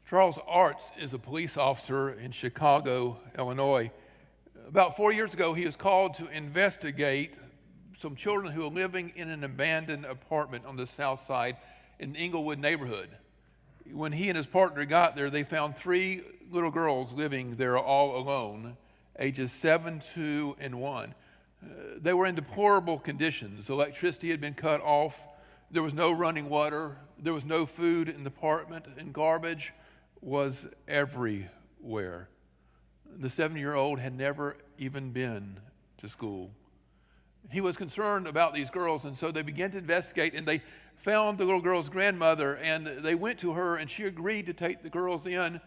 Charles Arts is a police officer in Chicago, Illinois. About 4 years ago, he was called to investigate some children who were living in an abandoned apartment on the south side in the Inglewood neighborhood. When he and his partner got there, they found 3 little girls living there all alone, ages 7, 2, and 1. They were in deplorable conditions. Electricity had been cut off. There was no running water. There was no food in the apartment, and garbage was everywhere. The 7-year-old had never even been to school. He was concerned about these girls, and so they began to investigate, and they found the little girl's grandmother, and they went to her, and she agreed to take the girls in,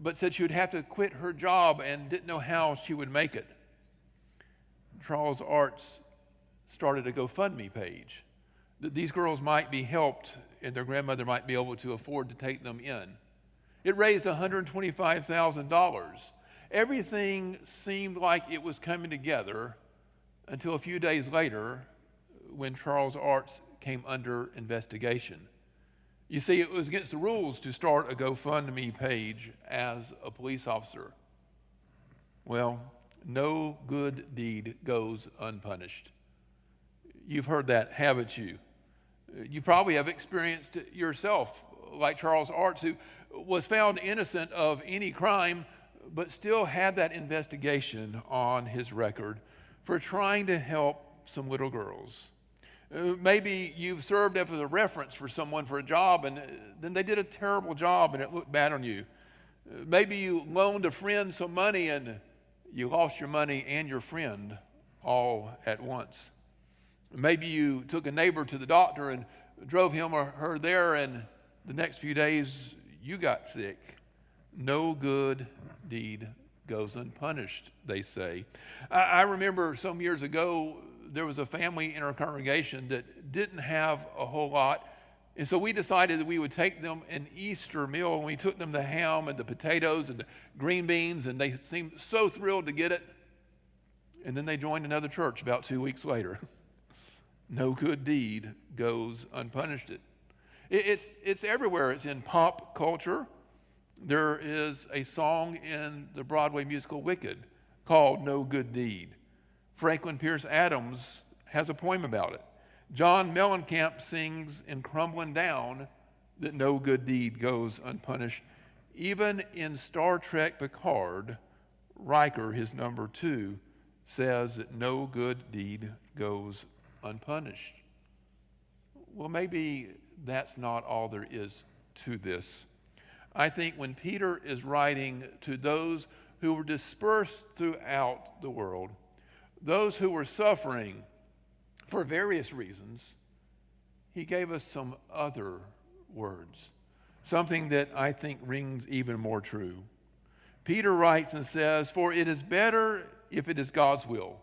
but said she would have to quit her job and didn't know how she would make it. Charles Arts started a GoFundMe page that these girls might be helped and their grandmother might be able to afford to take them in. It raised $125,000. Everything seemed like it was coming together until a few days later when Charles Arts came under investigation. You see, it was against the rules to start a GoFundMe page as a police officer. Well, no good deed goes unpunished. You've heard that, haven't you? You probably have experienced it yourself, like Charles Arts, who was found innocent of any crime, but still had that investigation on his record for trying to help some little girls. Maybe you've served as a reference for someone for a job, and then they did a terrible job and it looked bad on you. Maybe you loaned a friend some money and you lost your money and your friend all at once. Maybe you took a neighbor to the doctor and drove him or her there, and the next few days you got sick. No good deed goes unpunished, they say. I remember some years ago, there was a family in our congregation that didn't have a whole lot, and so we decided that we would take them an Easter meal, and we took them the ham and the potatoes and the green beans, and they seemed so thrilled to get it. And then they joined another church about 2 weeks later. No good deed goes unpunished. It's everywhere. It's in pop culture. There is a song in the Broadway musical Wicked called No Good Deed. Franklin Pierce Adams has a poem about it. John Mellencamp sings in Crumbling Down that no good deed goes unpunished. Even in Star Trek Picard, Riker, his number 2, says that no good deed goes unpunished. Well, maybe that's not all there is to this. I think when Peter is writing to those who were dispersed throughout the world, those who were suffering for various reasons, he gave us some other words, something that I think rings even more true. Peter writes and says, "For it is better, if it is God's will,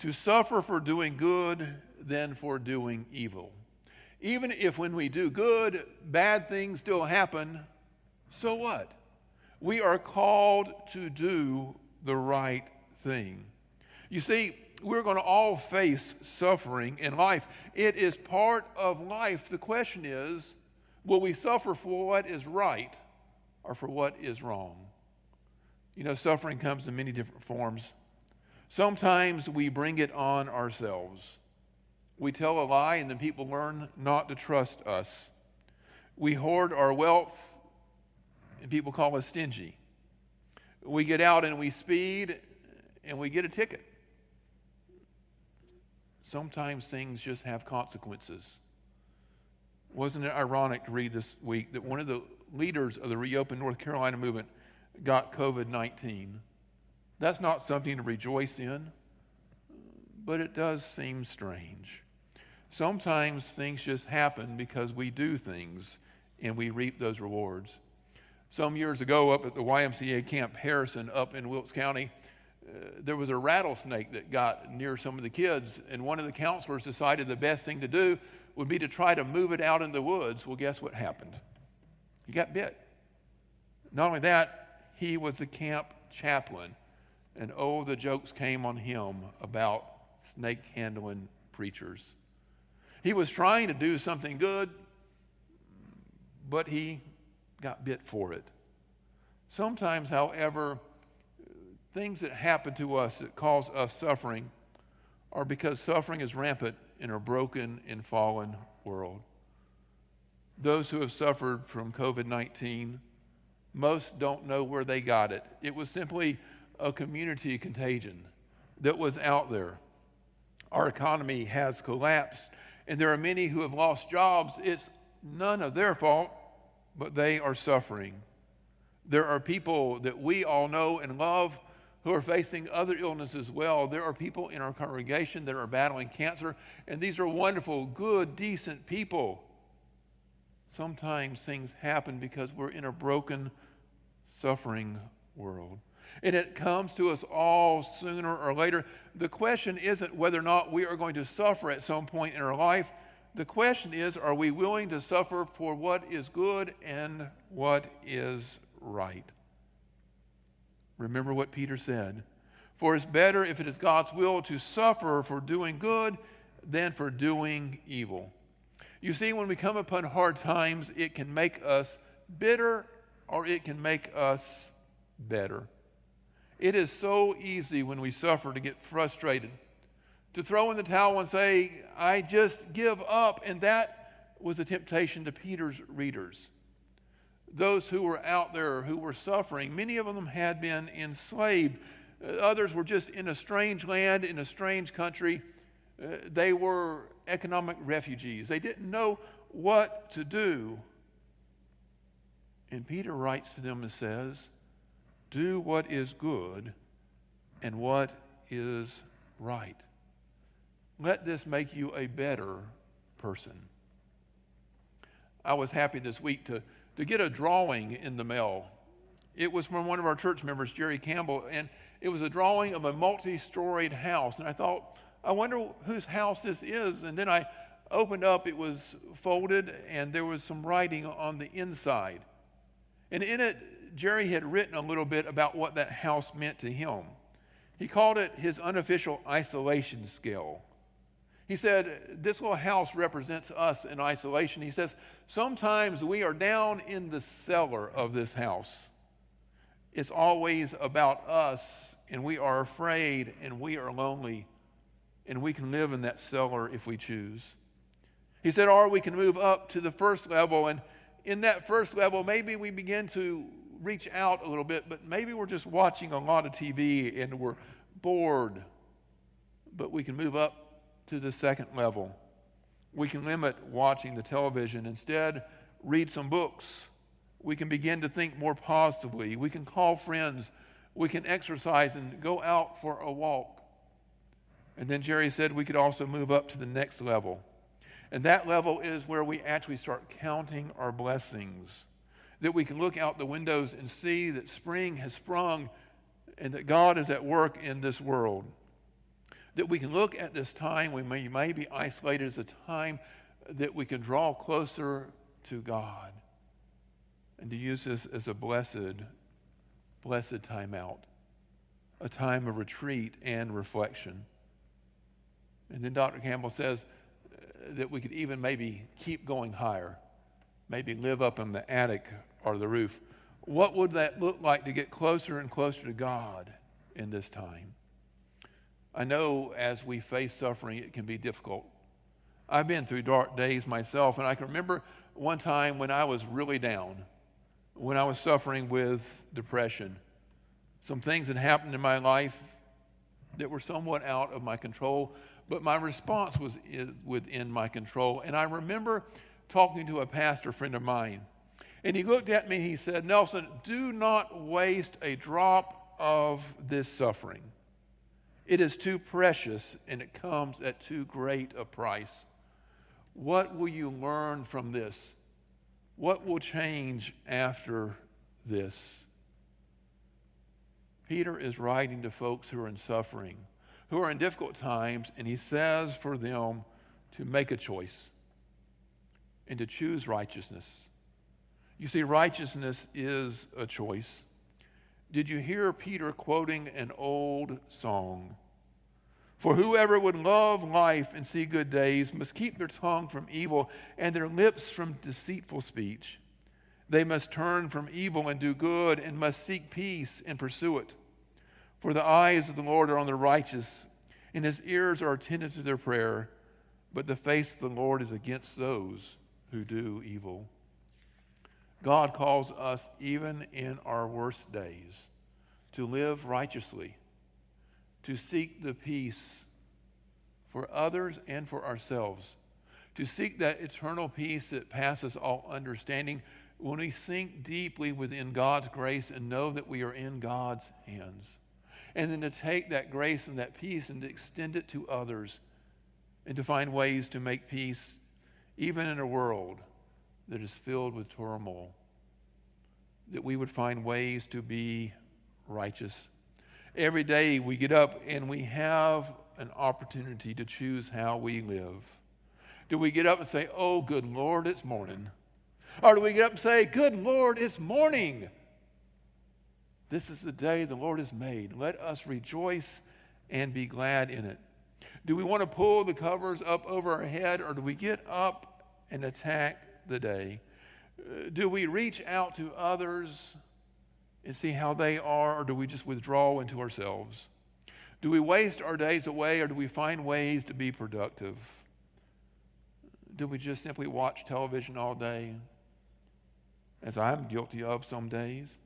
to suffer for doing good than for doing evil. Even if when we do good, bad things still happen, so what? We are called to do the right thing." You see, we're going to all face suffering in life. It is part of life. The question is, will we suffer for what is right or for what is wrong? You know, suffering comes in many different forms. Sometimes we bring it on ourselves. We tell a lie and then people learn not to trust us. We hoard our wealth and people call us stingy. We get out and we speed and we get a ticket. Sometimes things just have consequences. Wasn't it ironic to read this week that one of the leaders of the Reopen North Carolina movement got COVID-19? That's not something to rejoice in, but it does seem strange. Sometimes things just happen because we do things and we reap those rewards. Some years ago up at the YMCA Camp Harrison up in Wilkes County, there was a rattlesnake that got near some of the kids, and one of the counselors decided the best thing to do would be to try to move it out in the woods. Well, guess what happened? He got bit. Not only that, he was the camp chaplain, and oh, the jokes came on him about snake handling preachers. He was trying to do something good, but he got bit for it. Sometimes, however, things that happen to us that cause us suffering are because suffering is rampant in a broken and fallen world. Those who have suffered from COVID-19, most don't know where they got it. It was simply a community contagion that was out there. Our economy has collapsed, and there are many who have lost jobs. It's none of their fault, but they are suffering. There are people that we all know and love who are facing other illnesses as well. There are people in our congregation that are battling cancer, and these are wonderful, good, decent people. Sometimes things happen because we're in a broken, suffering world. And it comes to us all sooner or later. The question isn't whether or not we are going to suffer at some point in our life. The question is, are we willing to suffer for what is good and what is right? Remember what Peter said. For it's better, if it is God's will, to suffer for doing good than for doing evil. You see, when we come upon hard times, it can make us bitter or it can make us better. It is so easy when we suffer to get frustrated, to throw in the towel and say, I just give up. And that was a temptation to Peter's readers. Those who were out there who were suffering, many of them had been enslaved. Others were just in a strange land, in a strange country. They were economic refugees. They didn't know what to do. And Peter writes to them and says, do what is good and what is right. Let this make you a better person. I was happy this week to get a drawing in the mail. It was from one of our church members, Jerry Campbell, and it was a drawing of a multi-storied house. And I thought, I wonder whose house this is. And then I opened up, it was folded, and there was some writing on the inside. And in it, Jerry had written a little bit about what that house meant to him. He called it his unofficial isolation scale. He said, this little house represents us in isolation. He says, sometimes we are down in the cellar of this house. It's always about us, and we are afraid, and we are lonely, and we can live in that cellar if we choose. He said, or we can move up to the first level, and in that first level, maybe we begin to reach out a little bit, but maybe we're just watching a lot of TV and we're bored. But we can move up to the second level. We can limit watching the television. Instead, read some books. We can begin to think more positively. We can call friends. We can exercise and go out for a walk. And then Jerry said we could also move up to the next level. And that level is where we actually start counting our blessings. That we can look out the windows and see that spring has sprung and that God is at work in this world. That we can look at this time, we may be isolated as a time that we can draw closer to God and to use this as a blessed time out, a time of retreat and reflection. And then Dr. Campbell says that we could even maybe keep going higher, maybe live up in the attic or the roof. What would that look like to get closer and closer to God in this time? I know as we face suffering, it can be difficult. I've been through dark days myself, and I can remember one time when I was really down, when I was suffering with depression. Some things had happened in my life that were somewhat out of my control, but my response was within my control. And I remember talking to a pastor friend of mine, and he looked at me and he said, Nelson, do not waste a drop of this suffering. It is too precious and it comes at too great a price. What will you learn from this? What will change after this? Peter is writing to folks who are in suffering, who are in difficult times, and he says for them to make a choice and to choose righteousness. You see, righteousness is a choice. Did you hear Peter quoting an old song? For whoever would love life and see good days must keep their tongue from evil and their lips from deceitful speech. They must turn from evil and do good, and must seek peace and pursue it. For the eyes of the Lord are on the righteous, and his ears are attentive to their prayer, but the face of the Lord is against those who do evil. God calls us, even in our worst days, to live righteously, to seek the peace for others and for ourselves, to seek that eternal peace that passes all understanding when we sink deeply within God's grace and know that we are in God's hands. And then to take that grace and that peace and to extend it to others, and to find ways to make peace even in a world that is filled with turmoil, that we would find ways to be righteous. Every day we get up and we have an opportunity to choose how we live. Do we get up and say, "Oh, good Lord, it's morning"? Or do we get up and say, "Good Lord, it's morning"? This is the day the Lord has made. Let us rejoice and be glad in it. Do we want to pull the covers up over our head, or do we get up and attack the day? Do we reach out to others and see how they are, or do we just withdraw into ourselves? Do we waste our days away, or do we find ways to be productive? Do we just simply watch television all day, as I'm guilty of some days?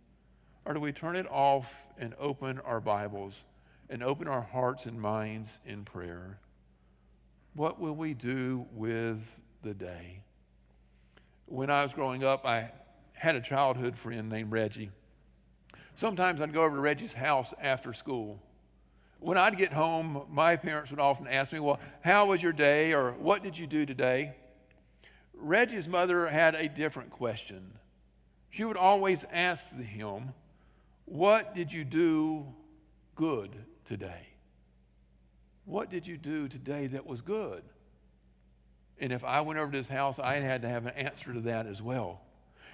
Or do we turn it off and open our Bibles and open our hearts and minds in prayer? What will we do with the day? When I was growing up, I had a childhood friend named Reggie. Sometimes I'd go over to Reggie's house after school. When I'd get home, my parents would often ask me, "Well, how was your day?" or "What did you do today?" Reggie's mother had a different question. She would always ask him, "What did you do good today? What did you do today that was good?" And if I went over to his house, I had to have an answer to that as well.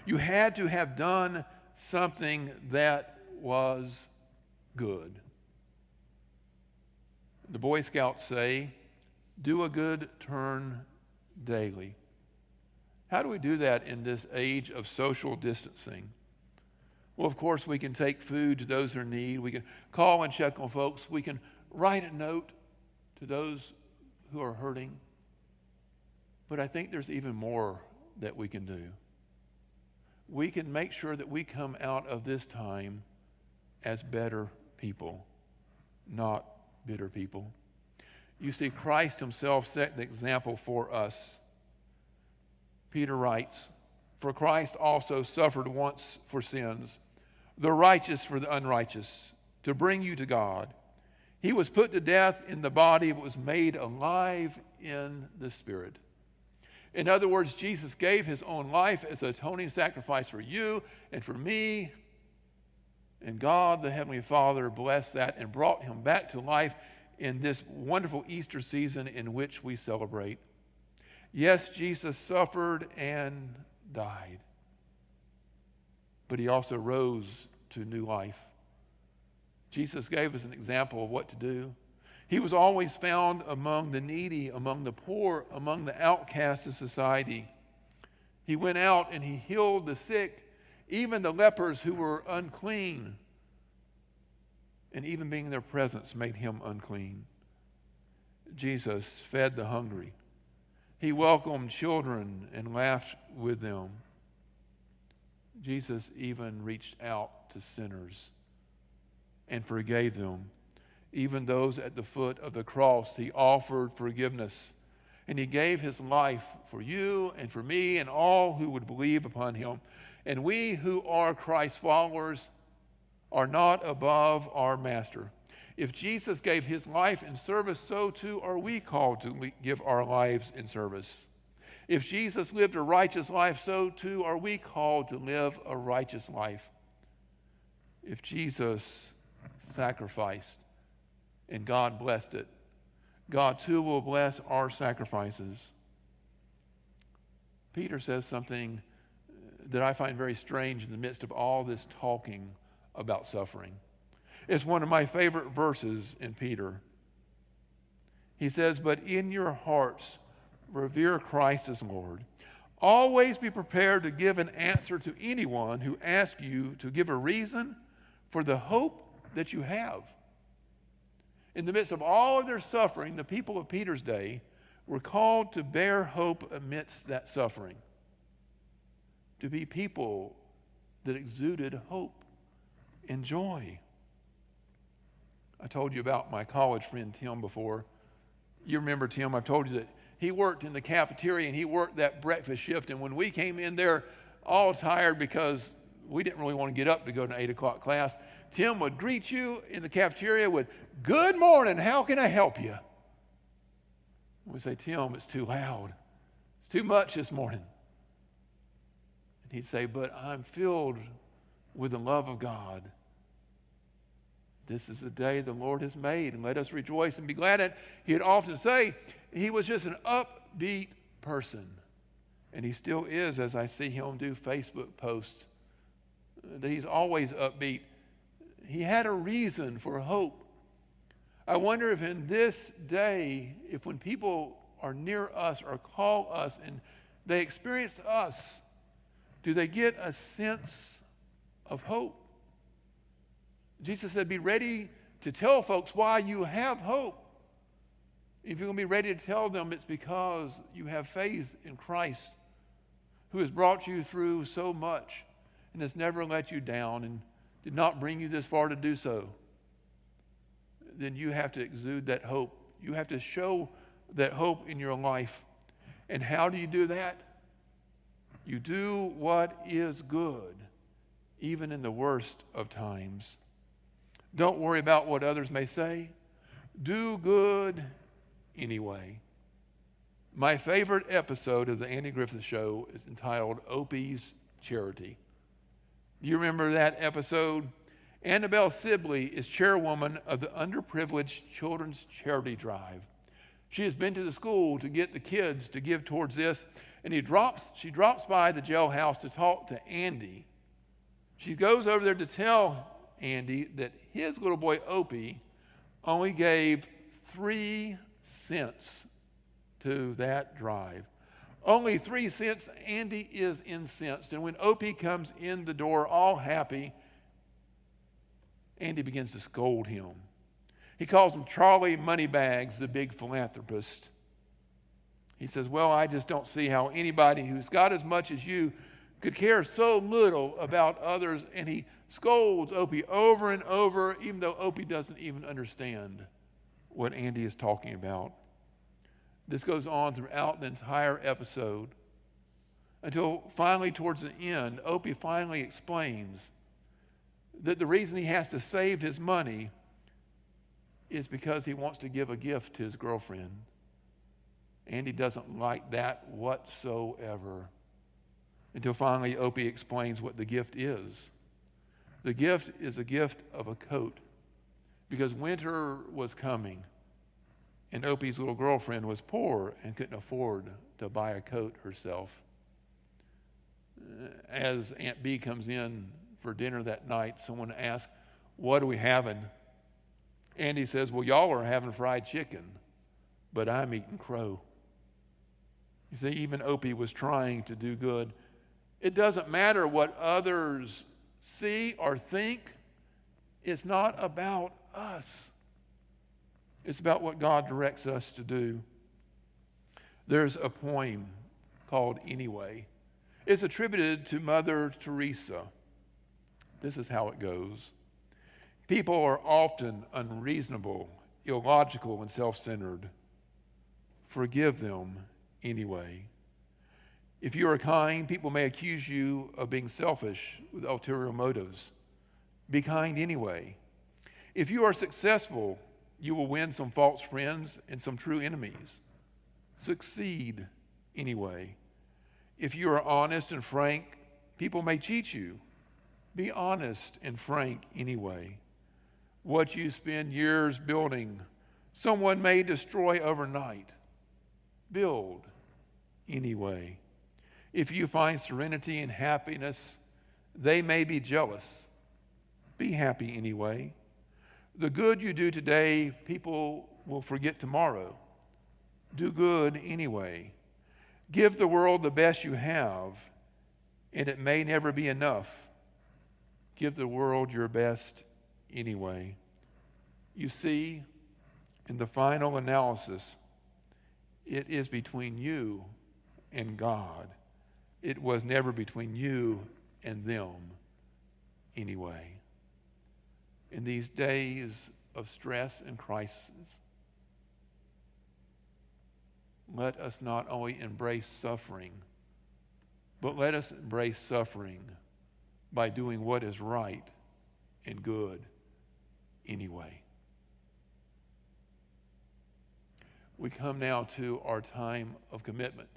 You had to have done something that was good. The Boy Scouts say, "Do a good turn daily." How do we do that in this age of social distancing? Well, of course, we can take food to those who are in need. We can call and check on folks. We can write a note to those who are hurting. But I think there's even more that we can do. We can make sure that we come out of this time as better people, not bitter people. You see, Christ himself set the example for us. Peter writes, "For Christ also suffered once for sins, the righteous for the unrighteous, to bring you to God. He was put to death in the body, but was made alive in the spirit." In other words, Jesus gave his own life as an atoning sacrifice for you and for me. And God, the Heavenly Father, blessed that and brought him back to life in this wonderful Easter season in which we celebrate. Yes, Jesus suffered and died, but he also rose to new life. Jesus gave us an example of what to do. He was always found among the needy, among the poor, among the outcasts of society. He went out and he healed the sick, even the lepers who were unclean. And even being in their presence made him unclean. Jesus fed the hungry. He welcomed children and laughed with them. Jesus even reached out to sinners and forgave them. Even those at the foot of the cross, he offered forgiveness. And he gave his life for you and for me and all who would believe upon him. And we who are Christ's followers are not above our master. If Jesus gave his life in service, so too are we called to give our lives in service. If Jesus lived a righteous life, so too are we called to live a righteous life. If Jesus sacrificed and God blessed it, God too will bless our sacrifices. Peter says something that I find very strange in the midst of all this talking about suffering. It's one of my favorite verses in Peter. He says, "But in your hearts revere Christ as Lord. Always be prepared to give an answer to anyone who asks you to give a reason for the hope that you have. In the midst of all of their suffering, the people of Peter's day were called to bear hope amidst that suffering, to be people that exuded hope and joy. I told you about my college friend Tim before. You remember Tim, I've told you that he worked in the cafeteria and he worked that breakfast shift. And when we came in there all tired because we didn't really want to get up to go to an 8 o'clock class, Tim would greet you in the cafeteria with, "Good morning, how can I help you?" We say, "Tim, it's too loud. It's too much this morning." And he'd say, "But I'm filled with the love of God. This is the day the Lord has made, and let us rejoice and be glad in it." He'd often say he was just an upbeat person. And he still is, as I see him do Facebook posts, that he's always upbeat. He had a reason for hope. I wonder if in this day, if when people are near us or call us and they experience us, do they get a sense of hope? Jesus said, be ready to tell folks why you have hope. If you're going to be ready to tell them, it's because you have faith in Christ, who has brought you through so much and has never let you down and did not bring you this far to do so. Then you have to exude that hope. You have to show that hope in your life. And how do you do that? You do what is good, even in the worst of times. Don't worry about what others may say. Do good anyway. My favorite episode of the Andy Griffith Show is entitled Opie's Charity. Do you remember that episode? Annabelle Sibley is chairwoman of the Underprivileged Children's Charity Drive. She has been to the school to get the kids to give towards this, and she drops by the jailhouse to talk to Andy. She goes over there to tell Andy that his little boy Opie only gave 3 cents to that drive. Only 3 cents. Andy is incensed. And when Opie comes in the door all happy, Andy begins to scold him. He calls him Charlie Moneybags, the big philanthropist. He says, well, I just don't see how anybody who's got as much as you could care so little about others. And he scolds Opie over and over, even though Opie doesn't even understand what Andy is talking about. This goes on throughout the entire episode until finally towards the end, Opie finally explains that the reason he has to save his money is because he wants to give a gift to his girlfriend. Andy doesn't like that whatsoever until finally Opie explains what the gift is. The gift is a gift of a coat because winter was coming and Opie's little girlfriend was poor and couldn't afford to buy a coat herself. As Aunt Bee comes in for dinner that night, someone asks, what are we having? Andy says, well, y'all are having fried chicken, but I'm eating crow. You see, even Opie was trying to do good. It doesn't matter what others see or think. It's not about us. It's about what God directs us to do. There's a poem called Anyway. It's attributed to Mother Teresa. This is how it goes. People are often unreasonable, illogical, and self-centered. Forgive them anyway. If you are kind, people may accuse you of being selfish with ulterior motives. Be kind anyway. If you are successful, you will win some false friends and some true enemies. Succeed anyway. If you are honest and frank, people may cheat you. Be honest and frank anyway. What you spend years building, someone may destroy overnight. Build anyway. If you find serenity and happiness, they may be jealous. Be happy anyway. The good you do today, people will forget tomorrow. Do good anyway. Give the world the best you have, and it may never be enough. Give the world your best anyway. You see, in the final analysis, it is between you and God. It was never between you and them anyway. In these days of stress and crisis, let us not only embrace suffering, but let us embrace suffering by doing what is right and good anyway. We come now to our time of commitment.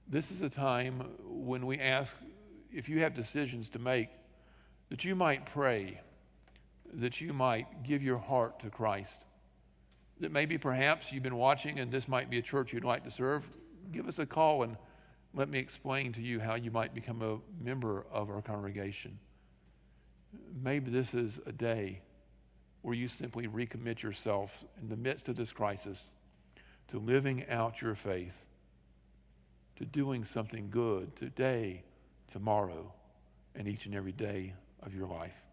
This is a time when we ask, if you have decisions to make, that you might pray, that you might give your heart to Christ. That maybe perhaps you've been watching and this might be a church you'd like to serve. Give us a call and let me explain to you how you might become a member of our congregation. Maybe this is a day where you simply recommit yourself in the midst of this crisis to living out your faith, to doing something good today, tomorrow, and each and every day of your life.